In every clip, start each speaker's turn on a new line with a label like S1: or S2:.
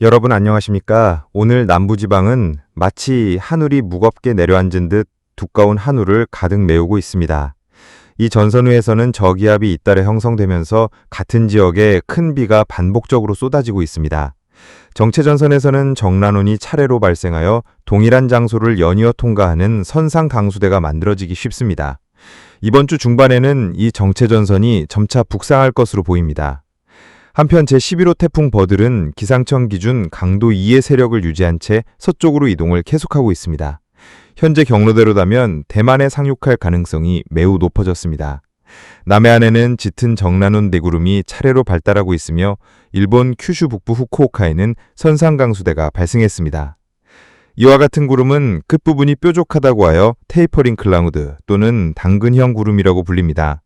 S1: 여러분 안녕하십니까? 오늘 남부지방은 마치 하늘이 무겁게 내려앉은 듯 두꺼운 한우를 가득 메우고 있습니다. 이 전선위에서는 저기압이 잇따라 형성되면서 같은 지역에 큰 비가 반복적으로 쏟아지고 있습니다. 정체전선에서는 정란운이 차례로 발생하여 동일한 장소를 연이어 통과하는 선상 강수대가 만들어지기 쉽습니다. 이번 주 중반에는 이 정체전선이 점차 북상할 것으로 보입니다. 한편 제11호 태풍 버들은 기상청 기준 강도 2의 세력을 유지한 채 서쪽으로 이동을 계속하고 있습니다. 현재 경로대로라면 대만에 상륙할 가능성이 매우 높아졌습니다. 남해안에는 짙은 정란운 대구름이 차례로 발달하고 있으며 일본 큐슈 북부 후쿠오카에는 선상강수대가 발생했습니다. 이와 같은 구름은 끝부분이 뾰족하다고 하여 테이퍼링 클라우드 또는 당근형 구름이라고 불립니다.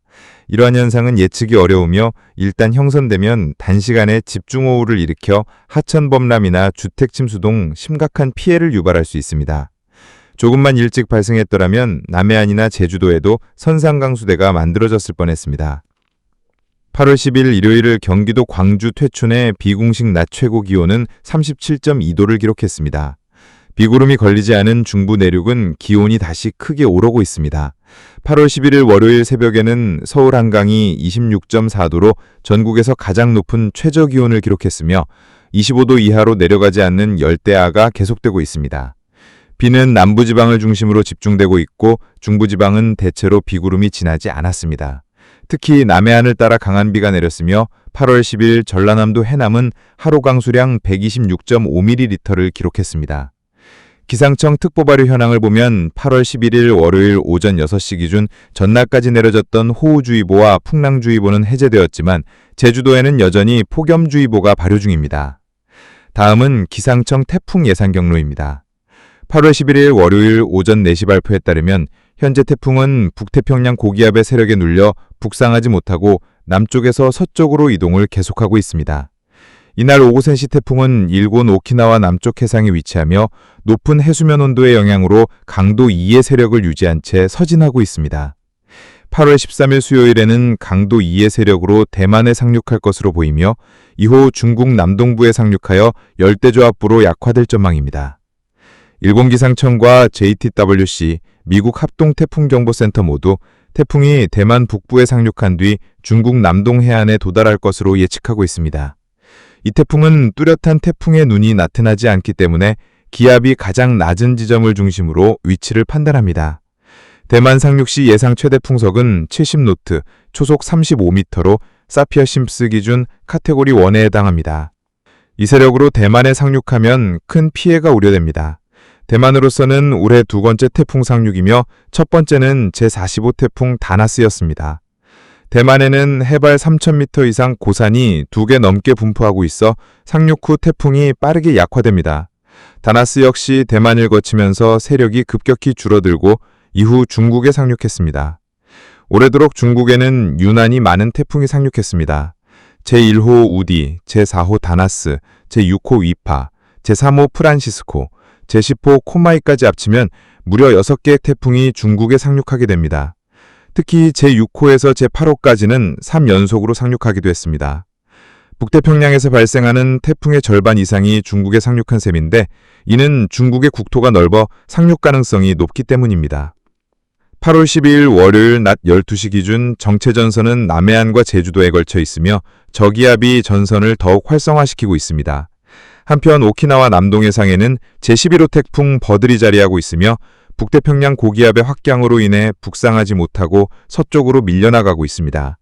S1: 이러한 현상은 예측이 어려우며 일단 형성되면 단시간에 집중호우를 일으켜 하천범람이나 주택침수 등 심각한 피해를 유발할 수 있습니다. 조금만 일찍 발생했더라면 남해안이나 제주도에도 선상강수대가 만들어졌을 뻔했습니다. 8월 10일 일요일 경기도 광주 퇴춘의 비공식 낮 최고 기온은 37.2도를 기록했습니다. 비구름이 걸리지 않은 중부 내륙은 기온이 다시 크게 오르고 있습니다. 8월 11일 월요일 새벽에는 서울 한강이 26.4도로 전국에서 가장 높은 최저 기온을 기록했으며 25도 이하로 내려가지 않는 열대야가 계속되고 있습니다. 비는 남부지방을 중심으로 집중되고 있고 중부지방은 대체로 비구름이 지나지 않았습니다. 특히 남해안을 따라 강한 비가 내렸으며 8월 10일 전라남도 해남은 하루 강수량 126.5ml를 기록했습니다. 기상청 특보발효 현황을 보면 8월 11일 월요일 오전 6시 기준 전날까지 내려졌던 호우주의보와 풍랑주의보는 해제되었지만 제주도에는 여전히 폭염주의보가 발효 중입니다. 다음은 기상청 태풍 예상 경로입니다. 8월 11일 월요일 오전 4시 발표에 따르면 현재 태풍은 북태평양 고기압의 세력에 눌려 북상하지 못하고 남쪽에서 서쪽으로 이동을 계속하고 있습니다. 이날 오후 3시 태풍은 일본 오키나와 남쪽 해상에 위치하며 높은 해수면 온도의 영향으로 강도 2의 세력을 유지한 채 서진하고 있습니다. 8월 13일 수요일에는 강도 2의 세력으로 대만에 상륙할 것으로 보이며 이후 중국 남동부에 상륙하여 열대저압부로 약화될 전망입니다. 일본 기상청과 JTWC, 미국 합동태풍정보센터 모두 태풍이 대만 북부에 상륙한 뒤 중국 남동 해안에 도달할 것으로 예측하고 있습니다. 이 태풍은 뚜렷한 태풍의 눈이 나타나지 않기 때문에 기압이 가장 낮은 지점을 중심으로 위치를 판단합니다. 대만 상륙 시 예상 최대 풍속은 70노트, 초속 35m로 사피어 심스 기준 카테고리 1에 해당합니다. 이 세력으로 대만에 상륙하면 큰 피해가 우려됩니다. 대만으로서는 올해 두 번째 태풍 상륙이며 첫 번째는 제45 태풍 다나스였습니다. 대만에는 해발 3,000m 이상 고산이 2개 넘게 분포하고 있어 상륙 후 태풍이 빠르게 약화됩니다. 다나스 역시 대만을 거치면서 세력이 급격히 줄어들고 이후 중국에 상륙했습니다. 올해도록 중국에는 유난히 많은 태풍이 상륙했습니다. 제1호 우디, 제4호 다나스, 제6호 위파, 제3호 프란시스코, 제10호 코마이까지 합치면 무려 6개의 태풍이 중국에 상륙하게 됩니다. 특히 제6호에서 제8호까지는 3연속으로 상륙하기도 했습니다. 북태평양에서 발생하는 태풍의 절반 이상이 중국에 상륙한 셈인데 이는 중국의 국토가 넓어 상륙 가능성이 높기 때문입니다. 8월 12일 월요일 낮 12시 기준 정체전선은 남해안과 제주도에 걸쳐 있으며 저기압이 전선을 더욱 활성화시키고 있습니다. 한편 오키나와 남동 해상에는 제11호 태풍 버들이 자리하고 있으며 북태평양 고기압의 확장으로 인해 북상하지 못하고 서쪽으로 밀려나가고 있습니다.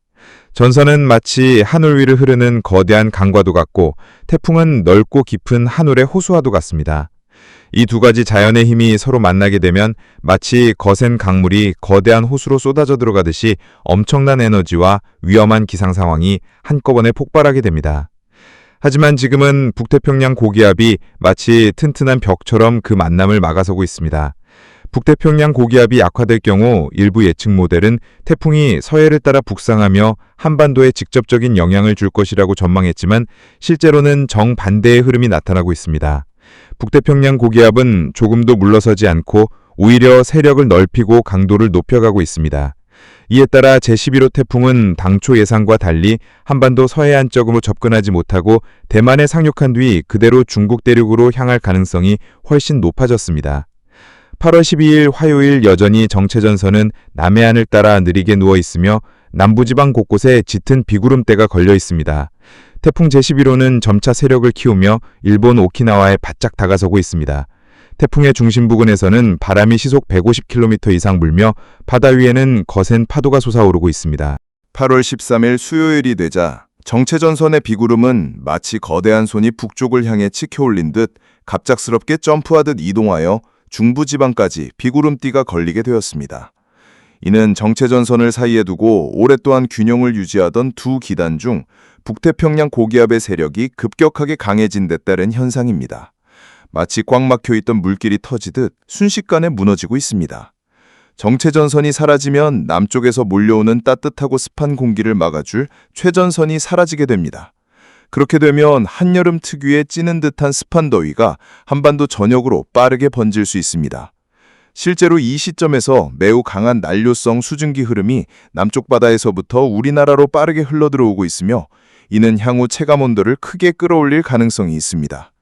S1: 전선은 마치 하늘 위를 흐르는 거대한 강과도 같고 태풍은 넓고 깊은 하늘의 호수와도 같습니다. 이 두 가지 자연의 힘이 서로 만나게 되면 마치 거센 강물이 거대한 호수로 쏟아져 들어가듯이 엄청난 에너지와 위험한 기상 상황이 한꺼번에 폭발하게 됩니다. 하지만 지금은 북태평양 고기압이 마치 튼튼한 벽처럼 그 만남을 막아서고 있습니다. 북태평양 고기압이 약화될 경우 일부 예측 모델은 태풍이 서해를 따라 북상하며 한반도에 직접적인 영향을 줄 것이라고 전망했지만 실제로는 정반대의 흐름이 나타나고 있습니다. 북태평양 고기압은 조금도 물러서지 않고 오히려 세력을 넓히고 강도를 높여가고 있습니다. 이에 따라 제11호 태풍은 당초 예상과 달리 한반도 서해안 쪽으로 접근하지 못하고 대만에 상륙한 뒤 그대로 중국 대륙으로 향할 가능성이 훨씬 높아졌습니다. 8월 12일 화요일 여전히 정체전선은 남해안을 따라 느리게 누워 있으며 남부지방 곳곳에 짙은 비구름대가 걸려 있습니다. 태풍 제11호는 점차 세력을 키우며 일본 오키나와에 바짝 다가서고 있습니다. 태풍의 중심 부근에서는 바람이 시속 150km 이상 불며 바다 위에는 거센 파도가 솟아오르고 있습니다.
S2: 8월 13일 수요일이 되자 정체전선의 비구름은 마치 거대한 손이 북쪽을 향해 치켜올린 듯 갑작스럽게 점프하듯 이동하여 중부지방까지 비구름띠가 걸리게 되었습니다. 이는 정체전선을 사이에 두고 오랫동안 균형을 유지하던 두 기단 중 북태평양 고기압의 세력이 급격하게 강해진 데 따른 현상입니다. 마치 꽉 막혀있던 물길이 터지듯 순식간에 무너지고 있습니다. 정체전선이 사라지면 남쪽에서 몰려오는 따뜻하고 습한 공기를 막아줄 최전선이 사라지게 됩니다. 그렇게 되면 한여름 특유의 찌는 듯한 습한 더위가 한반도 전역으로 빠르게 번질 수 있습니다. 실제로 이 시점에서 매우 강한 난료성 수증기 흐름이 남쪽 바다에서부터 우리나라로 빠르게 흘러들어오고 있으며 이는 향후 체감온도를 크게 끌어올릴 가능성이 있습니다.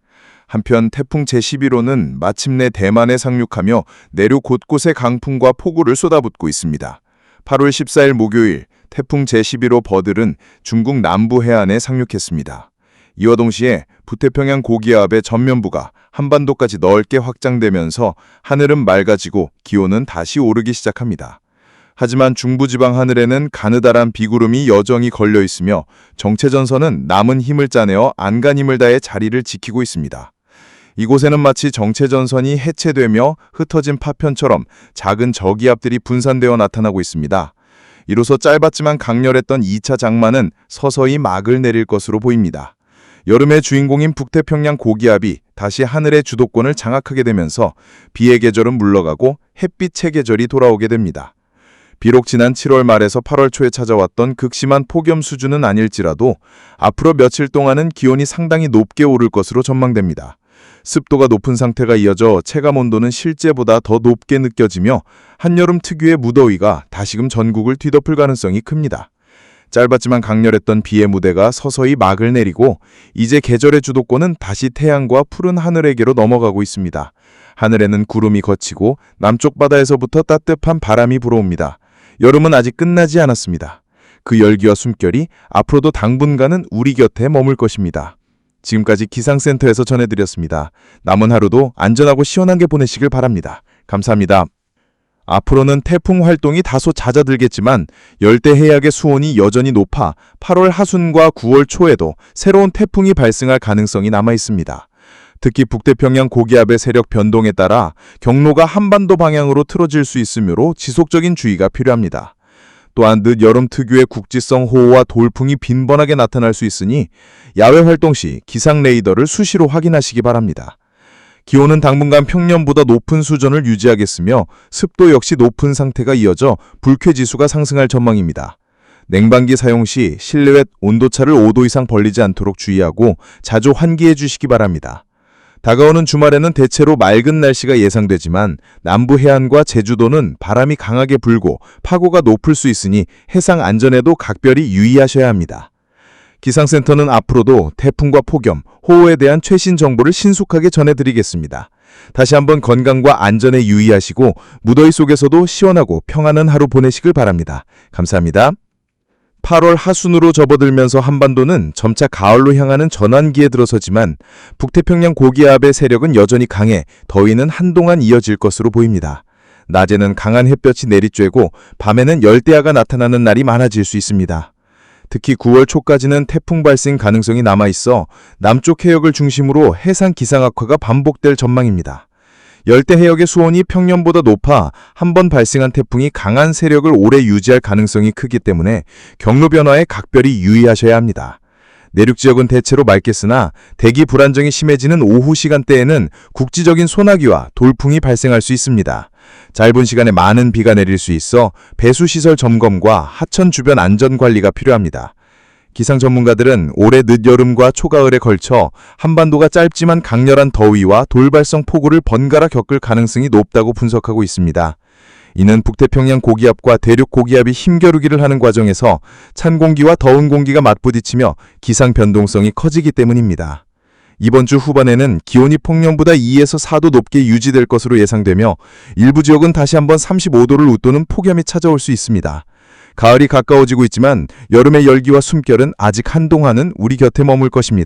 S2: 한편 태풍 제11호는 마침내 대만에 상륙하며 내륙 곳곳에 강풍과 폭우를 쏟아붓고 있습니다. 8월 14일 목요일 태풍 제11호 버들은 중국 남부 해안에 상륙했습니다. 이와 동시에 북태평양 고기압의 전면부가 한반도까지 넓게 확장되면서 하늘은 맑아지고 기온은 다시 오르기 시작합니다. 하지만 중부지방 하늘에는 가느다란 비구름이 여전히 걸려 있으며 정체전선은 남은 힘을 짜내어 안간힘을 다해 자리를 지키고 있습니다. 이곳에는 마치 정체전선이 해체되며 흩어진 파편처럼 작은 저기압들이 분산되어 나타나고 있습니다. 이로써 짧았지만 강렬했던 2차 장마는 서서히 막을 내릴 것으로 보입니다. 여름의 주인공인 북태평양 고기압이 다시 하늘의 주도권을 장악하게 되면서 비의 계절은 물러가고 햇빛의 계절이 돌아오게 됩니다. 비록 지난 7월 말에서 8월 초에 찾아왔던 극심한 폭염 수준은 아닐지라도 앞으로 며칠 동안은 기온이 상당히 높게 오를 것으로 전망됩니다. 습도가 높은 상태가 이어져 체감온도는 실제보다 더 높게 느껴지며 한여름 특유의 무더위가 다시금 전국을 뒤덮을 가능성이 큽니다. 짧았지만 강렬했던 비의 무대가 서서히 막을 내리고 이제 계절의 주도권은 다시 태양과 푸른 하늘에게로 넘어가고 있습니다. 하늘에는 구름이 걷히고 남쪽 바다에서부터 따뜻한 바람이 불어옵니다. 여름은 아직 끝나지 않았습니다. 그 열기와 숨결이 앞으로도 당분간은 우리 곁에 머물 것입니다. 지금까지 기상센터에서 전해드렸습니다. 남은 하루도 안전하고 시원하게 보내시길 바랍니다. 감사합니다. 앞으로는 태풍 활동이 다소 잦아들겠지만 열대해역의 수온이 여전히 높아 8월 하순과 9월 초에도 새로운 태풍이 발생할 가능성이 남아 있습니다. 특히 북태평양 고기압의 세력 변동에 따라 경로가 한반도 방향으로 틀어질 수 있으므로 지속적인 주의가 필요합니다. 또한 늦여름 특유의 국지성 호우와 돌풍이 빈번하게 나타날 수 있으니 야외 활동 시 기상 레이더를 수시로 확인하시기 바랍니다. 기온은 당분간 평년보다 높은 수준을 유지하겠으며 습도 역시 높은 상태가 이어져 불쾌지수가 상승할 전망입니다. 냉방기 사용 시 실내외 온도차를 5도 이상 벌리지 않도록 주의하고 자주 환기해 주시기 바랍니다. 다가오는 주말에는 대체로 맑은 날씨가 예상되지만 남부 해안과 제주도는 바람이 강하게 불고 파고가 높을 수 있으니 해상 안전에도 각별히 유의하셔야 합니다. 기상센터는 앞으로도 태풍과 폭염, 호우에 대한 최신 정보를 신속하게 전해드리겠습니다. 다시 한번 건강과 안전에 유의하시고 무더위 속에서도 시원하고 평안한 하루 보내시길 바랍니다. 감사합니다. 8월 하순으로 접어들면서 한반도는 점차 가을로 향하는 전환기에 들어서지만 북태평양 고기압의 세력은 여전히 강해 더위는 한동안 이어질 것으로 보입니다. 낮에는 강한 햇볕이 내리쬐고 밤에는 열대야가 나타나는 날이 많아질 수 있습니다. 특히 9월 초까지는 태풍 발생 가능성이 남아있어 남쪽 해역을 중심으로 해상 기상 악화가 반복될 전망입니다. 열대 해역의 수온이 평년보다 높아 한 번 발생한 태풍이 강한 세력을 오래 유지할 가능성이 크기 때문에 경로 변화에 각별히 유의하셔야 합니다. 내륙 지역은 대체로 맑겠으나 대기 불안정이 심해지는 오후 시간대에는 국지적인 소나기와 돌풍이 발생할 수 있습니다. 짧은 시간에 많은 비가 내릴 수 있어 배수시설 점검과 하천 주변 안전관리가 필요합니다. 기상 전문가들은 올해 늦여름과 초가을에 걸쳐 한반도가 짧지만 강렬한 더위와 돌발성 폭우를 번갈아 겪을 가능성이 높다고 분석하고 있습니다.
S3: 이는 북태평양 고기압과 대륙 고기압이 힘겨루기를 하는 과정에서 찬 공기와 더운 공기가 맞부딪히며 기상 변동성이 커지기 때문입니다. 이번 주 후반에는 기온이 평년보다 2에서 4도 높게 유지될 것으로 예상되며 일부 지역은 다시 한번 35도를 웃도는 폭염이 찾아올 수 있습니다. 가을이 가까워지고 있지만 여름의 열기와 숨결은 아직 한동안은 우리 곁에 머물 것입니다.